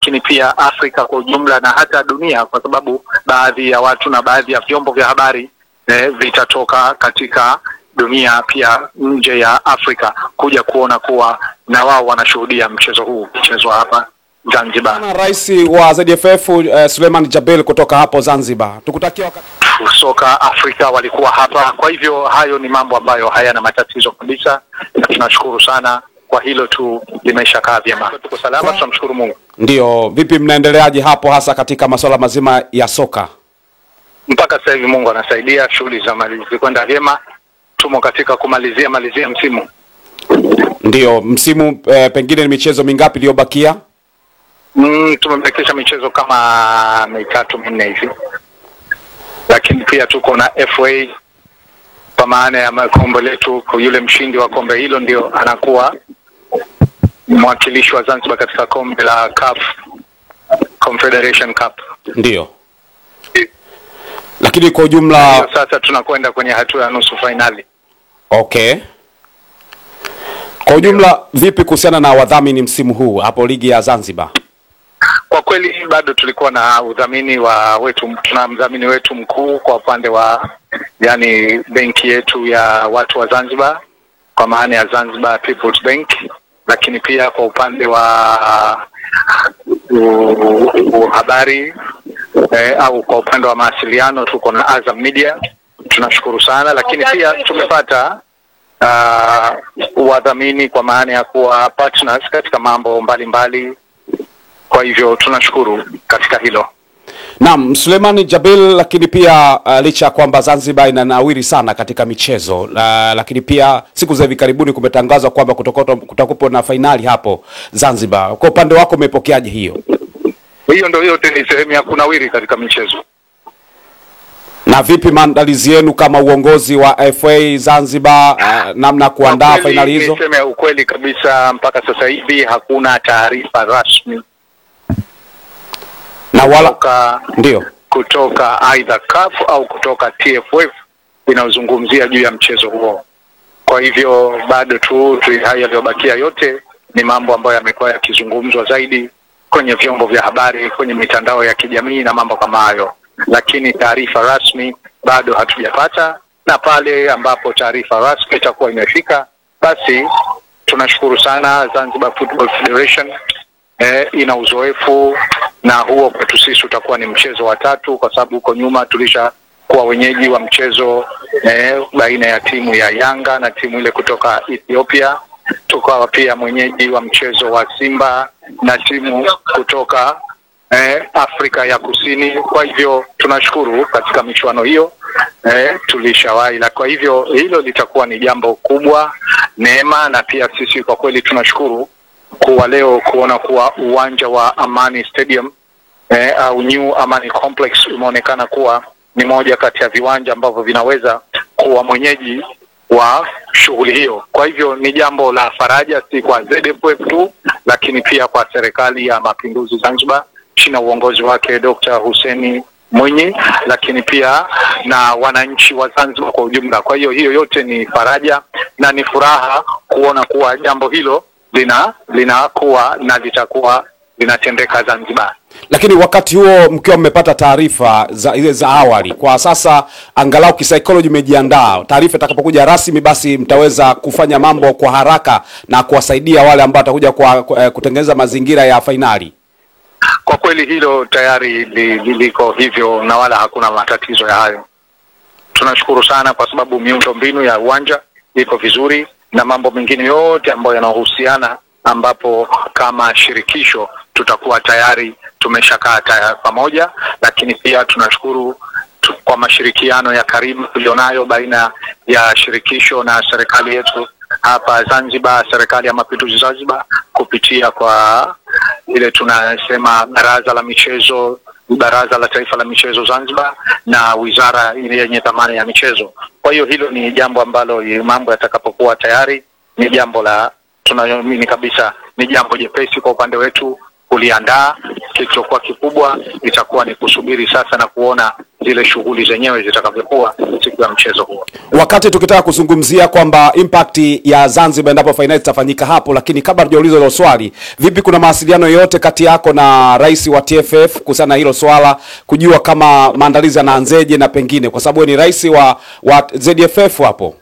lakini pia Afrika kwa ujumla na hata dunia, kwa sababu baadhi ya watu na baadhi ya vyombo vya habari vitatoka katika dunia pia nje ya Afrika kuja kuona kuwa na wao wanashuhudia mchezo huu mchezo hapa Zanzibar. Na Rais wa ZFF Suleiman Jabir kutoka hapo Zanzibar. Tukutakia soka Afrika walikuwa hapa. Kwa hivyo hayo ni mambo ambayo hayana matatizo kabisa, na tunashukuru sana kwa hilo tu, limeshakaa vyema. Tuko salama, tunamshukuru Mungu. Ndio, vipi mnaendeleaje hapo hasa katika masuala mazima ya soka? Mpaka sasa hivi Mungu anasaidia, shughuli za malizi kwenda vyema. Tumo katika kumalizia msimu. Ndio, msimu pengine ni michezo mingapi iliyobakia? Tumebakisha michezo kama 3-4 hivi. Lakini pia tuko na FA kwa maana ya kombe letu, yule mshindi wa kombe hilo ndio anakuwa mwakilishi wa Zanzibar katika kombe la CAF Confederation Cup. Ndio. Lakini kwa ujumla sasa tunakwenda kwenye hatua ya nusu finali. Okay. Kwa ujumla vipi kuhusiana na wadhamini msimu huu hapo ligi ya Zanzibar? Kwa kweli bado tulikuwa na udhamini tuna mdhamini wetu mkuu kwa upande wa benki yetu ya watu wa Zanzibar kwa maana ya Zanzibar People's Bank, lakini pia kwa upande wa habari au kwa upande wa mawasiliano tuko na Azam Media. Tunashukuru sana, lakini pia tumepata wadhamini kwa maana ya kuwa partners katika mambo mbalimbali. Kwa hivyo tunashukuru katika hilo. Naam, Suleiman Jabir, lakini pia licha kwamba Zanzibar inanawiri sana katika michezo, lakini pia siku za hivi karibuni kumetangazwa kwamba kutakupo na finali hapo Zanzibar. Kwa upande wako umepokeaje hiyo? Hiyo ndio yote ni sehemu ya kunawiri katika michezo. Na vipi maandalizi yenu kama uongozi wa FA Zanzibar namna kuandaa finali hizo? Niseme ukweli kabisa, mpaka sasa hivi hakuna taarifa rasmi na wala kutoka either CAF au kutoka TFF inayozungumzia juu ya mchezo huo. Kwa hivyo bado tu haya yaliyobakia yote ni mambo ambayo yamekuwa yakizungumzwa zaidi kwenye vyombo vya habari, kwenye mitandao ya kijamii na mambo kama hayo, lakini taarifa rasmi bado hatujapata. Na pale ambapo taarifa rasmi itakuwa imefika, basi tunashukuru sana Zanzibar Football Federation ina uzoefu, na huo kwetu sisi utakuwa ni mchezo wa 3, kwa sababu huko nyuma tulisha kuwa wenyeji wa mchezo baina ya timu ya Yanga na timu ile kutoka Ethiopia. Tukawa pia mwenyeji wa mchezo wa Simba na timu kutoka Afrika ya Kusini. Kwa hivyo tunashukuru katika michuano hiyo tulishawahi. Kwa hivyo hilo litakuwa ni jambo kubwa, neema, na pia sisi kwa kweli tunashukuru kuwa leo kuona kuwa uwanja wa Amani Stadium au New Amani Complex umeonekana kuwa ni moja kati ya viwanja ambavyo vinaweza kuwa mwenyeji wa shughuli hiyo. Kwa hivyo ni jambo la faraja, si kwa ZFF tu, lakini pia kwa serikali ya Mapinduzi Zanzibar chini ya uongozi wake Dr. Hussein Mwinyi, lakini pia na wananchi wa Zanzibar kwa ujumla. Kwa hiyo yote ni faraja na ni furaha kuona kuwa jambo hilo linakuwa na litakuwa linatendeka Zanzibar. Lakini wakati huo mkiwa mmepata taarifa za awali, kwa sasa angalau kisaikolojia umejiandaa, taarifa itakapokuja rasmi basi mtaweza kufanya mambo kwa haraka na kuwasaidia wale ambao watakuja kutengeneza mazingira ya finali? Kwa kweli hilo tayari liko hivyo na wala hakuna matatizo ya hayo. Tunashukuru sana kwa sababu miundombinu ya uwanja iko vizuri na mambo mengine yote ambayo yanahusiana, ambapo kama shirikisho tutakuwa tayari tumeshakaa pamoja. Lakini pia tunashukuru kwa mashirikiano ya karibu tulionayo baina ya shirikisho na serikali yetu hapa Zanzibar, serikali ya Mapinduzi Zanzibar, kupitia kwa ile tunasema Baraza la Taifa la Michezo Zanzibar na wizara ile yenye dhamana ya michezo. Kwa hiyo hilo ni jambo ambalo mambo yatakapokuwa tayari ni jambo la tunaamini kabisa ni jambo jepesi kwa upande wetu kuliandaa. Kilichokuwa kikubwa itakuwa ni kusubiri sasa na kuona zile shughuli zenyewe zitakavyokuwa siku ya mchezo huo. Wakati tukitaka kuzungumzia kwamba impact ya Zanzibar endapo finali zitafanyika hapo, lakini kabla hujauliza hilo swali, vipi, kuna mawasiliano yote kati yako na rais wa TFF kuhusiana na hilo swala, kujua kama maandalizi yanaanzeje na pengine kwa sababu ni rais wa ZFF hapo?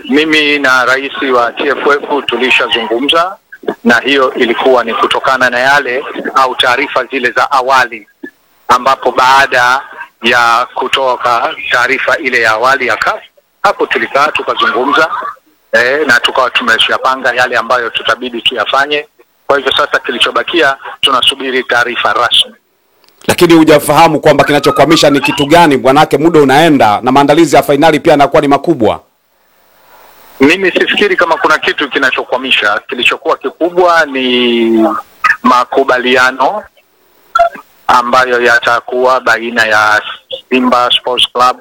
Mimi na rais wa TFF tulishazungumza, na hiyo ilikuwa ni kutokana na yale au taarifa zile za awali, ambapo baada ya kutoka taarifa ile ya awali ya CAF, hapo tulikaa tukazungumza na tukawa tumeshapanga yale ambayo tutabidi tuyafanye. Kwa hivyo sasa kilichobakia tunasubiri taarifa rasmi. Lakini hujafahamu kwamba kinachokwamisha ni kitu gani? Bwanake muda unaenda na maandalizi ya finali pia yanakuwa ni makubwa. Mimi sifikiri kama kuna kitu kinachokwamisha. Kilichokuwa kikubwa ni makubaliano ambayo yatakuwa baina ya Simba Sports Club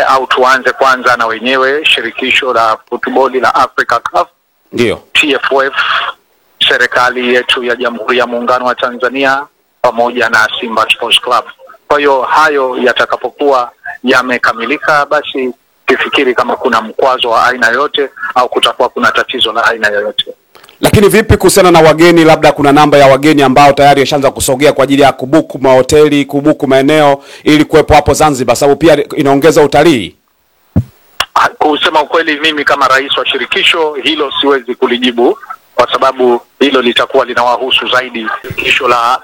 au tuanze kwanza na wenyewe shirikisho la football la Africa CAF, ndio TFF, serikali yetu ya Jamhuri ya Muungano wa Tanzania pamoja na Simba Sports Club. Kwa hiyo hayo yatakapokuwa yamekamilika, basi sifikiri kama kuna mkwazo wa aina yote au kutakuwa kuna tatizo la aina yoyote. Lakini vipi kuhusiana na wageni? Labda kuna namba ya wageni ambao tayari washaanza kusogea kwa ajili ya kubuku mahoteli, kubuku maeneo ili kuwepo hapo Zanzibar, sababu pia inaongeza utalii. Kusema ukweli, mimi kama rais wa shirikisho hilo siwezi kulijibu, kwa sababu hilo litakuwa linawahusu zaidi shirikisho la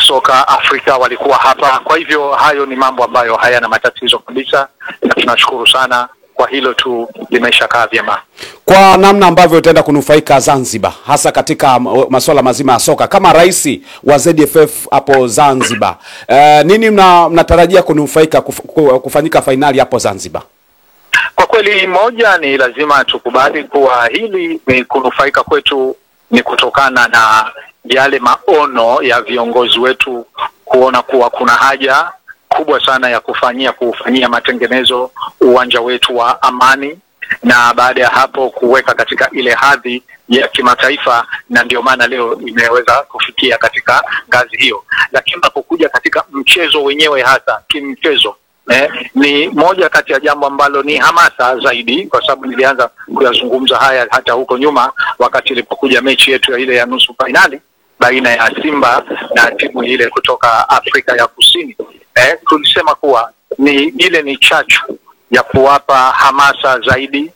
soka Afrika walikuwa hapa. Kwa hivyo hayo ni mambo ambayo hayana matatizo kabisa, na tunashukuru sana kwa hilo tu, limeshakaa vyema. Kwa namna ambavyo utaenda kunufaika Zanzibar hasa katika masuala mazima ya soka kama rais wa ZFF hapo Zanzibar, nini mnatarajia kunufaika kufanyika finali hapo Zanzibar? Kwa kweli, moja ni lazima tukubali kuwa hili ni kunufaika kwetu ni kutokana na yale maono ya viongozi wetu kuona kuwa kuna haja kubwa sana ya kufanyia matengenezo uwanja wetu wa Amani, na baada ya hapo kuweka katika ile hadhi ya kimataifa, na ndio maana leo imeweza kufikia katika ngazi hiyo. Lakini unapokuja katika mchezo wenyewe hasa kimchezo, ni moja kati ya jambo ambalo ni hamasa zaidi, kwa sababu nilianza kuyazungumza haya hata huko nyuma wakati ilipokuja mechi yetu ya ile ya nusu finali baina ya Simba na timu ile kutoka Afrika ya Kusini. Tulisema kuwa ni chachu ya kuwapa hamasa zaidi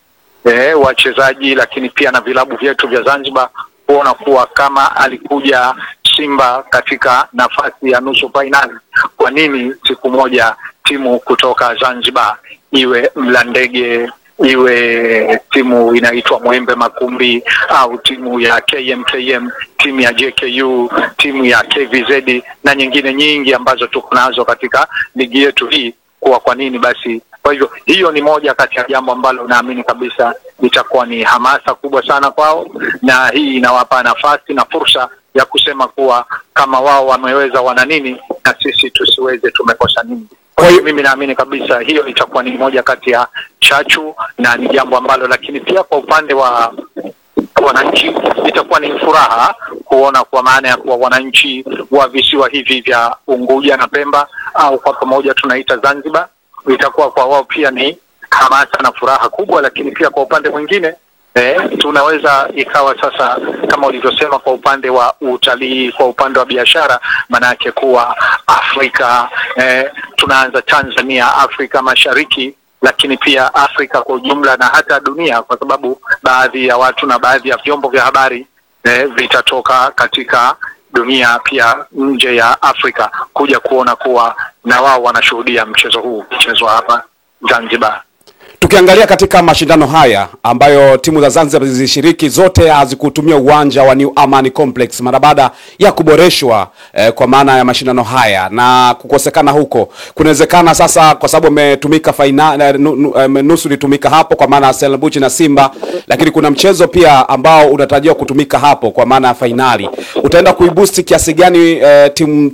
wachezaji, lakini pia na vilabu vyetu vya Zanzibar kuona kuwa kama alikuja Simba katika nafasi ya nusu finali, kwa nini siku moja timu kutoka Zanzibar, iwe Mlandege, iwe timu inaitwa Mwembe Makumbi, au timu ya KMKM, timu ya JKU, timu ya KVZ na nyingine nyingi ambazo tuko nazo katika ligi yetu hii, kwa nini basi? Kwa hivyo hiyo ni moja kati ya jambo ambalo naamini kabisa itakuwa ni hamasa kubwa sana kwao, na hii inawapa nafasi na fursa ya kusema kuwa kama wao wameweza wana nini na sisi tusiweze, tumekosa nini. Kwa hiyo mimi naamini kabisa hiyo itakuwa ni moja kati ya chachu na ni jambo ambalo, lakini pia kwa upande wa wananchi itakuwa ni furaha kuona, kwa maana ya kuwa wananchi wa visiwa hivi vya Unguja na Pemba au kwa pamoja tunaita Zanzibar, itakuwa kwa wao pia ni hamasa na furaha kubwa. Lakini pia kwa upande mwingine tunaweza ikawa sasa kama ulivyosema, kwa upande wa utalii, kwa upande wa biashara, maana yake kuwa Afrika, tunaanza Tanzania, Afrika Mashariki, lakini pia Afrika kwa ujumla na hata dunia, kwa sababu baadhi ya watu na baadhi ya vyombo vya habari vitatoka katika dunia pia nje ya Afrika kuja kuona kuwa na wao wanashuhudia mchezo huu mchezo hapa Zanzibar. Tukiangalia katika mashindano haya ambayo timu za Zanzibar zilishiriki, zote hazikutumia uwanja wa New Amani Complex mara baada ya kuboreshwa kwa maana ya mashindano haya na kukosekana huko. Kunawezekana sasa, kwa sababu umetumika nusu litumika hapo kwa maana ya Stellenbosch na Simba, lakini kuna mchezo pia ambao unatarajiwa kutumika hapo kwa maana ya finali. Utaenda kuiboost kiasi gani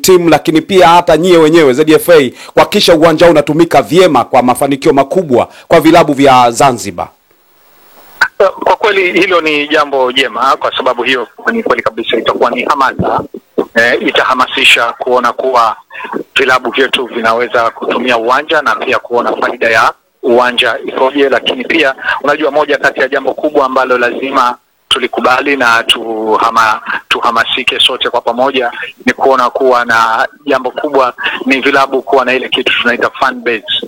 timu lakini pia hata nyie wenyewe ZFA kuhakikisha uwanja unatumika vyema kwa mafanikio makubwa kwa vilabu vya Zanzibar? Kwa kweli hilo ni jambo jema, kwa sababu hiyo ni kweli kabisa itakuwa ni hamasa itahamasisha kuona kuwa vilabu vyetu vinaweza kutumia uwanja na pia kuona faida ya uwanja ikoje. Lakini pia unajua, moja kati ya jambo kubwa ambalo lazima tulikubali na tuhamasike sote kwa pamoja ni kuona kuwa na jambo kubwa ni vilabu kuwa na ile kitu tunaita fan base.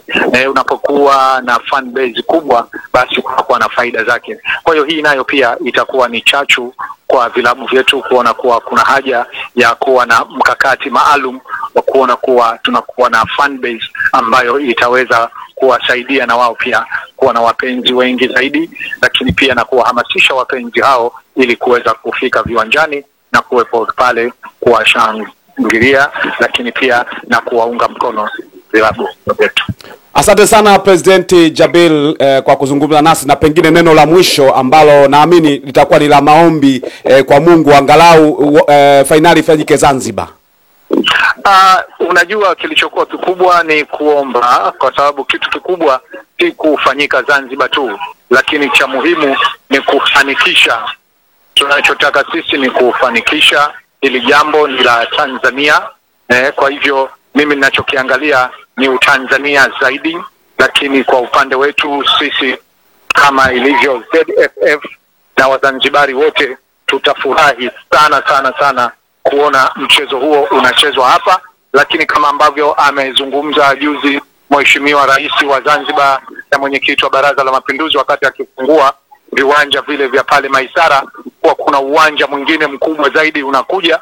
Unapokuwa na fan base kubwa, basi kunakuwa na faida zake. Kwa hiyo hii nayo pia itakuwa ni chachu kwa vilabu vyetu kuona kuwa kuna haja ya kuwa na mkakati maalum wa kuona kuwa tunakuwa na fan base ambayo itaweza kuwasaidia na wao pia kuwa na wapenzi wengi zaidi, lakini pia na kuwahamasisha wapenzi hao ili kuweza kufika viwanjani na kuwepo pale kuwashangilia, lakini pia na kuwaunga mkono vilabu vyetu. Asante sana President Jabil kwa kuzungumza nasi, na pengine neno la mwisho ambalo naamini litakuwa ni la maombi kwa Mungu, angalau finali ifanyike Zanzibar. Unajua, kilichokuwa kikubwa ni kuomba, kwa sababu kitu kikubwa si kufanyika Zanzibar tu, lakini cha muhimu ni kufanikisha. Tunachotaka sisi ni kufanikisha ili jambo ni la Tanzania. Kwa hivyo mimi ninachokiangalia ni Utanzania zaidi, lakini kwa upande wetu sisi kama ilivyo ZFF na Wazanzibari wote tutafurahi sana sana sana kuona mchezo huo unachezwa hapa. Lakini kama ambavyo amezungumza juzi Mheshimiwa Rais wa Zanzibar na mwenyekiti wa Baraza la Mapinduzi wakati akifungua viwanja vile vya pale Maisara, kwa kuna uwanja mwingine mkubwa zaidi unakuja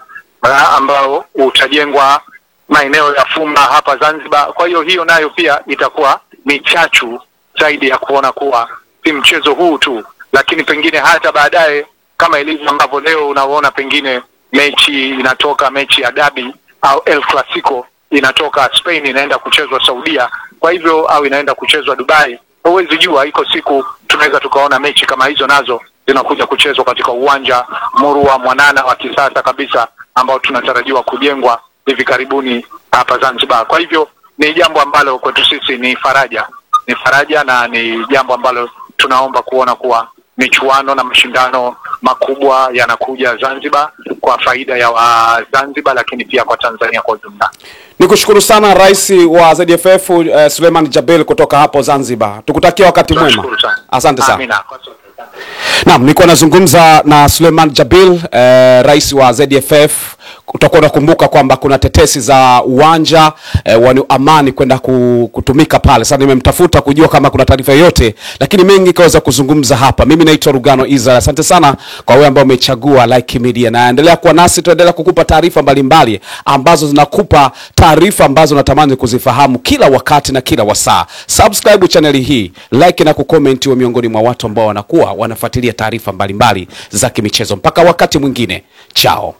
ambao utajengwa maeneo ya Fumba hapa Zanzibar. Kwa hiyo nayo pia itakuwa ni chachu zaidi ya kuona kuwa si mchezo huu tu, lakini pengine hata baadaye kama ilivyo ambavyo leo unaona pengine mechi ya Derby au El Clasico inatoka Spain inaenda kuchezwa Saudia, kwa hivyo au inaenda kuchezwa Dubai. Huwezi jua, iko siku tunaweza tukaona mechi kama hizo nazo zinakuja kuchezwa katika uwanja murua mwanana wa kisasa kabisa ambao tunatarajiwa kujengwa hivi karibuni hapa Zanzibar. Kwa hivyo ni jambo ambalo kwetu sisi ni faraja na ni jambo ambalo tunaomba kuona kuwa michuano na mashindano makubwa yanakuja Zanzibar kwa faida ya Zanzibar, lakini pia kwa Tanzania kwa ujumla. Nikushukuru sana Rais wa ZFF Suleiman Jabil kutoka hapo Zanzibar. Tukutakia wakati mwema. Asante sana. Amina. Naam, nilikuwa nazungumza na Suleiman Jabil, Rais wa ZFF. Utakuwa unakumbuka kwamba kuna tetesi za uwanja wa Amani kwenda kutumika pale. Sasa nimemtafuta kujua kama kuna taarifa yoyote, lakini mengi kaweza kuzungumza hapa. Mimi naitwa Rugano Israel. Asante sana kwa wewe ambao umechagua Like Media, na endelea kuwa nasi, tuendelea kukupa taarifa mbalimbali ambazo zinakupa taarifa ambazo natamani kuzifahamu kila wakati na kila wasaa. Subscribe channel hii, like na kucomment, wa miongoni mwa watu ambao wanakuwa wanafuatilia taarifa mbalimbali za kimichezo. Mpaka wakati mwingine, chao.